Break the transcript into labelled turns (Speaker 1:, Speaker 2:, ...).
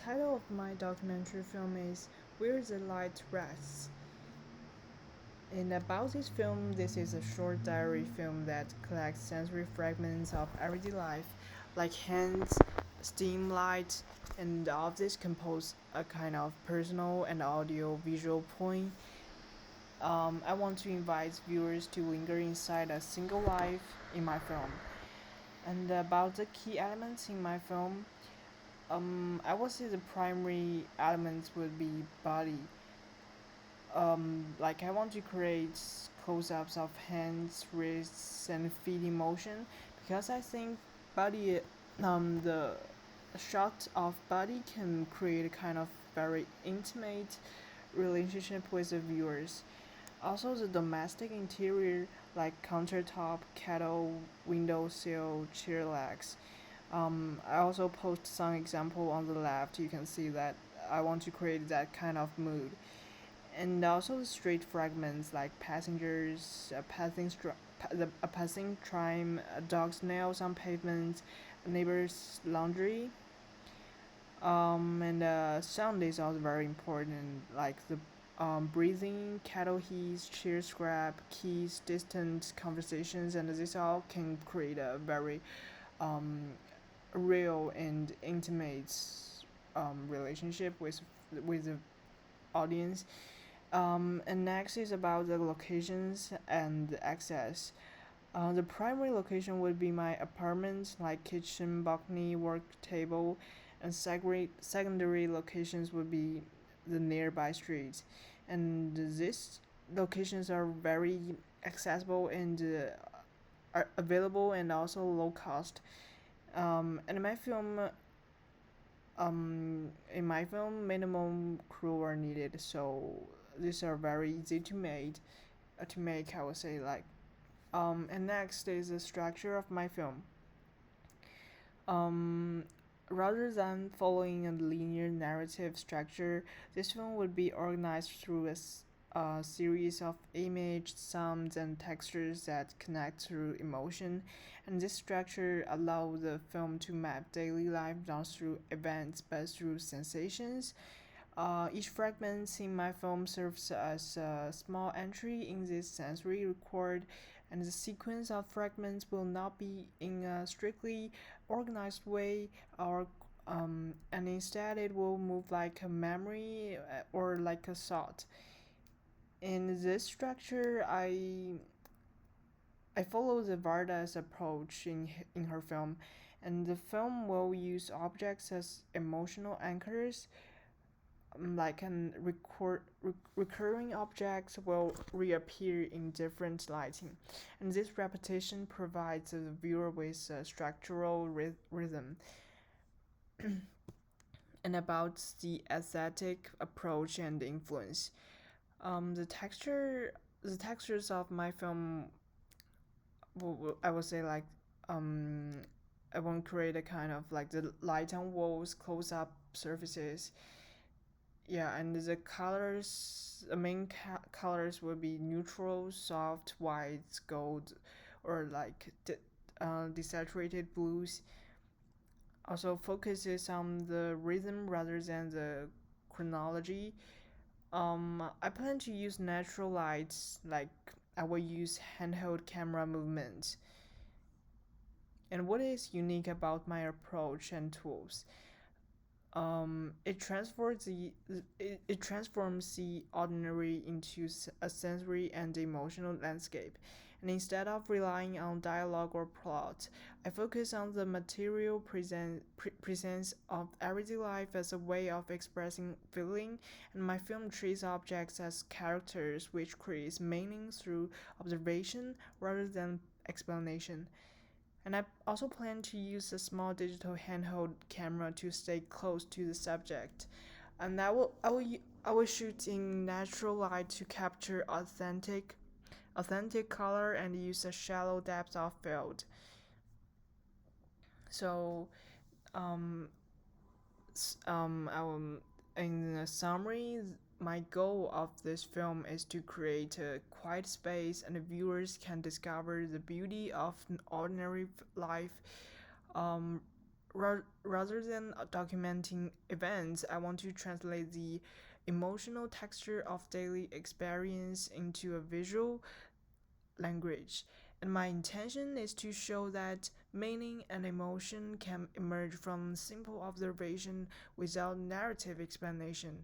Speaker 1: title of my documentary film is Where the Light Rests. And about this film, this is a short diary film that collects sensory fragments of everyday life, like hands, steam light, and all of this compose a kind of personal and audio visual point. I want to invite viewers to linger inside a single life in my film. And about the key elements in my film, I would say the primary elements would be body. Like I want to create close-ups of hands, wrists, and feet in motion because I think body, the shot of body can create a kind of very intimate relationship with the viewers. Also, the domestic interior like countertop, kettle, windowsill, chair legs. I also post some example on the left. You can see that I want to create that kind of mood, and also the street fragments like passengers, a passing tram, a dog's nails on pavement, a neighbor's laundry. And sound is also very important, like the breathing, cattle heat, chair scrap, keys, distant conversations, and this all can create a very um, real and intimate relationship with the audience. And next is about the locations and access. The primary location would be my apartment, like kitchen, balcony, work table, and secondary locations would be the nearby streets. And these locations are very accessible and are available and also low cost. And in my film, minimum crew are needed, so these are very easy to make. To make, I would say like. And next is the structure of my film. Um, Rather than following a linear narrative structure, this film would be organized through a series of images, sounds, and textures that connect through emotion. And this structure allows the film to map daily life not through events but through sensations. Each fragment in my film serves as a small entry in this sensory record, and the sequence of fragments will not be in a strictly organized way, and instead it will move like a memory or like a thought. In this structure, I follow the Varda's approach in her film, and the film will use objects as emotional anchors, like recurring objects will reappear in different lighting, and this repetition provides the viewer with a structural rhythm. And about the aesthetic approach and influence, the textures of my film, I would say like, um, I want to create a kind of like the light on walls, close up surfaces. Yeah, and the colors, the main colors will be neutral, soft, white, gold, or like desaturated blues. Also focuses on the rhythm rather than the chronology. I plan to use natural lights, like I will use handheld camera movements. And what is unique about my approach and tools? It transforms the ordinary into a sensory and emotional landscape. And instead of relying on dialogue or plot, I focus on the material presence of everyday life as a way of expressing feeling, and my film treats objects as characters, which creates meaning through observation rather than explanation. And I also plan to use a small digital handheld camera to stay close to the subject. And I will shoot in natural light to capture authentic color and use a shallow depth of field. So, um, in a summary, my goal of this film is to create a quiet space and the viewers can discover the beauty of an ordinary life, um, Rather than documenting events, I want to translate the emotional texture of daily experience into a visual language. And my intention is to show that meaning and emotion can emerge from simple observation without narrative explanation.